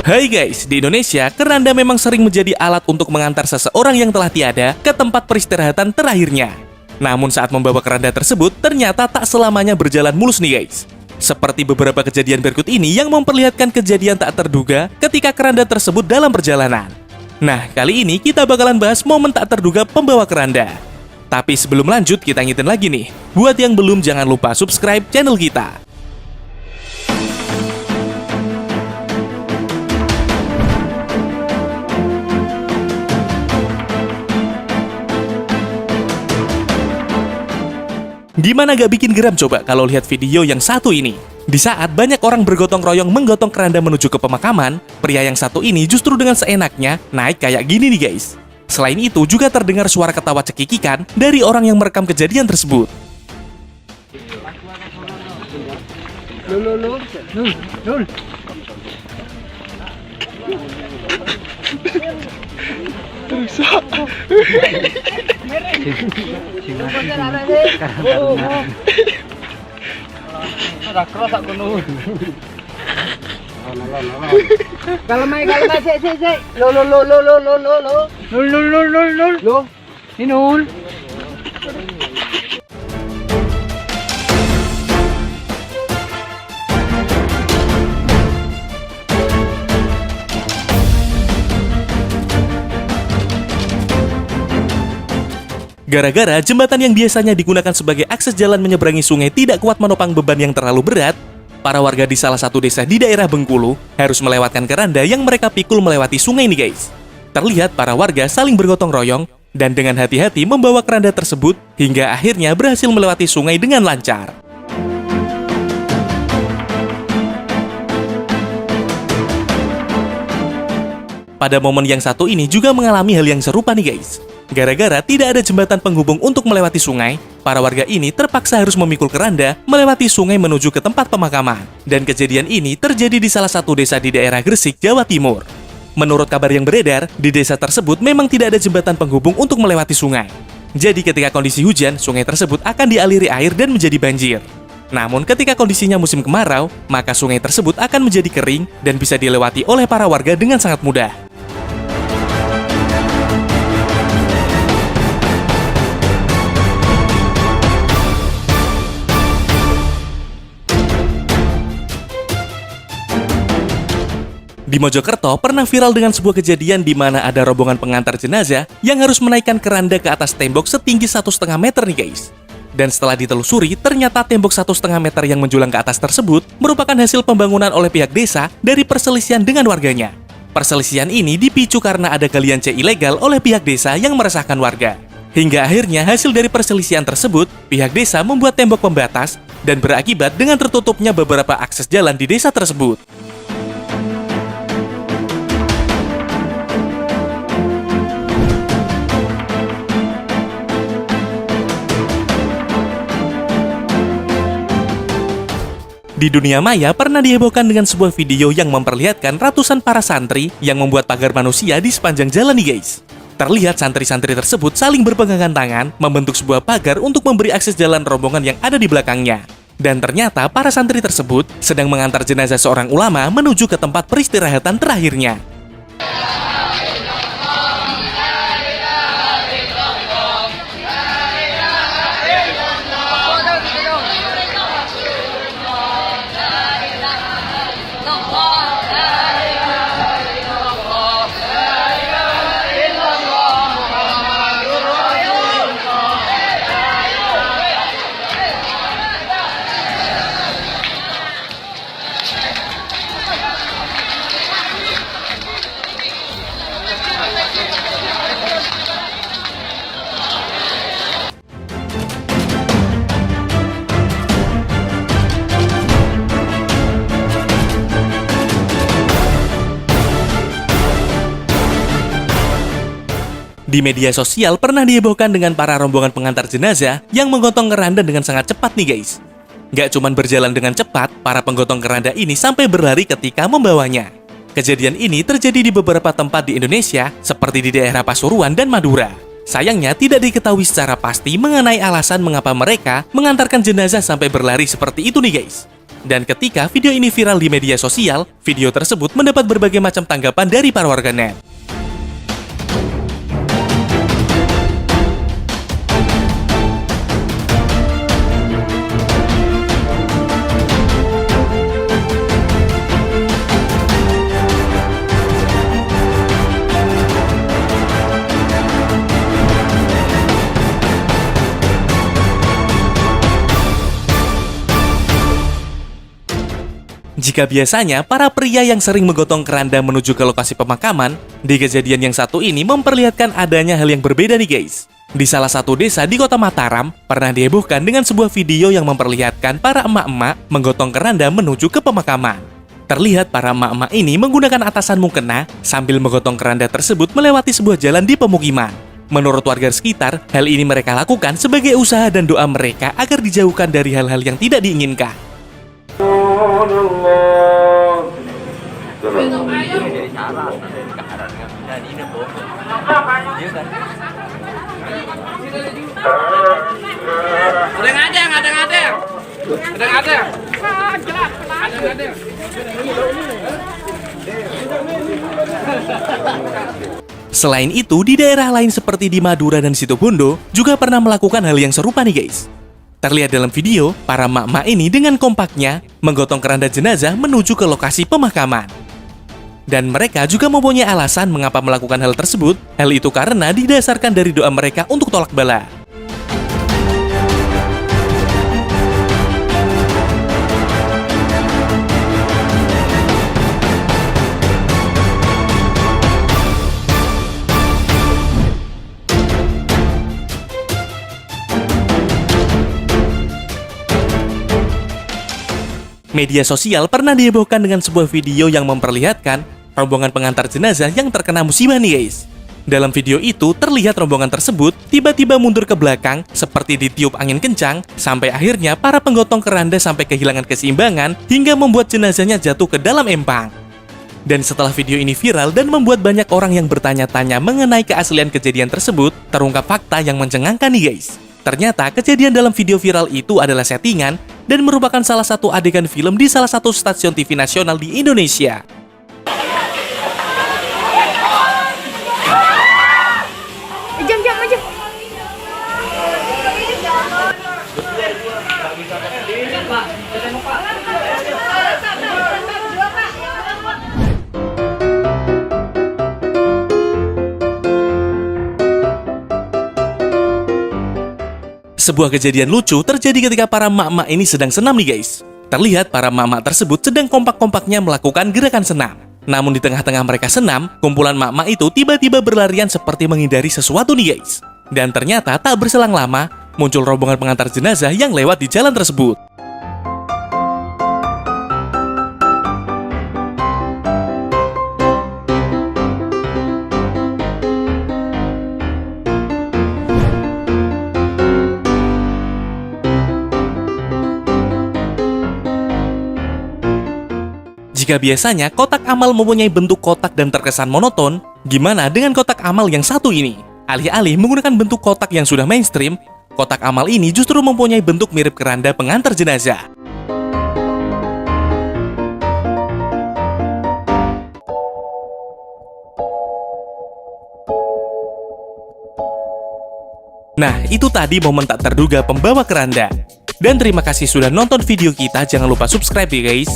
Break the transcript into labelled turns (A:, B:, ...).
A: Hai guys, di Indonesia, keranda memang sering menjadi alat untuk mengantar seseorang yang telah tiada ke tempat peristirahatan terakhirnya. Namun saat membawa keranda tersebut, ternyata tak selamanya berjalan mulus nih guys. Seperti beberapa kejadian berikut ini yang memperlihatkan kejadian tak terduga ketika keranda tersebut dalam perjalanan. Nah, kali ini kita bakalan bahas momen tak terduga pembawa keranda. Tapi sebelum lanjut, kita ngingetin lagi nih. Buat yang belum, jangan lupa subscribe channel kita. Gimana gak bikin geram coba kalau lihat video yang satu ini? Di saat banyak orang bergotong royong menggotong keranda menuju ke pemakaman, pria yang satu ini justru dengan seenaknya naik kayak gini nih guys. Selain itu juga terdengar suara ketawa cekikikan dari orang yang merekam kejadian tersebut.
B: Kalau mai sik. Lo. Ninul.
A: Gara-gara jembatan yang biasanya digunakan sebagai akses jalan menyeberangi sungai tidak kuat menopang beban yang terlalu berat, para warga di salah satu desa di daerah Bengkulu harus melewatkan keranda yang mereka pikul melewati sungai nih guys. Terlihat para warga saling bergotong royong dan dengan hati-hati membawa keranda tersebut hingga akhirnya berhasil melewati sungai dengan lancar. Pada momen yang satu ini juga mengalami hal yang serupa nih guys. Gara-gara tidak ada jembatan penghubung untuk melewati sungai, para warga ini terpaksa harus memikul keranda melewati sungai menuju ke tempat pemakaman. Dan kejadian ini terjadi di salah satu desa di daerah Gresik, Jawa Timur. Menurut kabar yang beredar, di desa tersebut memang tidak ada jembatan penghubung untuk melewati sungai. Jadi ketika kondisi hujan, sungai tersebut akan dialiri air dan menjadi banjir. Namun ketika kondisinya musim kemarau, maka sungai tersebut akan menjadi kering dan bisa dilewati oleh para warga dengan sangat mudah. Di Mojokerto pernah viral dengan sebuah kejadian di mana ada rombongan pengantar jenazah yang harus menaikkan keranda ke atas tembok setinggi 1,5 meter nih guys. Dan setelah ditelusuri, ternyata tembok 1,5 meter yang menjulang ke atas tersebut merupakan hasil pembangunan oleh pihak desa dari perselisihan dengan warganya. Perselisihan ini dipicu karena ada galian C ilegal oleh pihak desa yang meresahkan warga. Hingga akhirnya hasil dari perselisihan tersebut, pihak desa membuat tembok pembatas dan berakibat dengan tertutupnya beberapa akses jalan di desa tersebut. Di dunia maya pernah dihebohkan dengan sebuah video yang memperlihatkan ratusan para santri yang membuat pagar manusia di sepanjang jalan nih guys. Terlihat santri-santri tersebut saling berpegangan tangan membentuk sebuah pagar untuk memberi akses jalan rombongan yang ada di belakangnya. Dan ternyata para santri tersebut sedang mengantar jenazah seorang ulama menuju ke tempat peristirahatan terakhirnya. Di media sosial pernah dihebohkan dengan para rombongan pengantar jenazah yang menggotong keranda dengan sangat cepat nih guys. Gak cuman berjalan dengan cepat, para penggotong keranda ini sampai berlari ketika membawanya. Kejadian ini terjadi di beberapa tempat di Indonesia, seperti di daerah Pasuruan dan Madura. Sayangnya tidak diketahui secara pasti mengenai alasan mengapa mereka mengantarkan jenazah sampai berlari seperti itu nih guys. Dan ketika video ini viral di media sosial, video tersebut mendapat berbagai macam tanggapan dari para warganet. Jika biasanya para pria yang sering menggotong keranda menuju ke lokasi pemakaman, di kejadian yang satu ini memperlihatkan adanya hal yang berbeda nih guys. Di salah satu desa di kota Mataram, pernah dihebohkan dengan sebuah video yang memperlihatkan para emak-emak menggotong keranda menuju ke pemakaman. Terlihat para emak-emak ini menggunakan atasan mukena sambil menggotong keranda tersebut melewati sebuah jalan di pemukiman. Menurut warga sekitar, hal ini mereka lakukan sebagai usaha dan doa mereka agar dijauhkan dari hal-hal yang tidak diinginkan. Selain itu, di daerah lain seperti di Madura dan Situbondo juga pernah melakukan hal yang serupa nih guys. Terlihat dalam video, para emak-emak ini dengan kompaknya menggotong keranda jenazah menuju ke lokasi pemakaman. Dan mereka juga mempunyai alasan mengapa melakukan hal tersebut. Hal itu karena didasarkan dari doa mereka untuk tolak bala. Media sosial pernah dihebohkan dengan sebuah video yang memperlihatkan rombongan pengantar jenazah yang terkena musibah nih guys. Dalam video itu terlihat rombongan tersebut tiba-tiba mundur ke belakang seperti ditiup angin kencang sampai akhirnya para penggotong keranda sampai kehilangan keseimbangan hingga membuat jenazahnya jatuh ke dalam empang. Dan setelah video ini viral dan membuat banyak orang yang bertanya-tanya mengenai keaslian kejadian tersebut, terungkap fakta yang mencengangkan nih guys. Ternyata kejadian dalam video viral itu adalah settingan dan merupakan salah satu adegan film di salah satu stasiun TV nasional di Indonesia.
C: Jam aja.
A: Sebuah kejadian lucu terjadi ketika para emak-emak ini sedang senam nih guys. Terlihat para emak-emak tersebut sedang kompak-kompaknya melakukan gerakan senam. Namun di tengah-tengah mereka senam, kumpulan emak-emak itu tiba-tiba berlarian seperti menghindari sesuatu nih guys. Dan ternyata tak berselang lama, muncul rombongan pengantar jenazah yang lewat di jalan tersebut. Jika biasanya kotak amal mempunyai bentuk kotak dan terkesan monoton, gimana dengan kotak amal yang satu ini? Alih-alih menggunakan bentuk kotak yang sudah mainstream, kotak amal ini justru mempunyai bentuk mirip keranda pengantar jenazah. Nah, itu tadi momen tak terduga pembawa keranda. Dan terima kasih sudah nonton video kita, jangan lupa subscribe ya guys.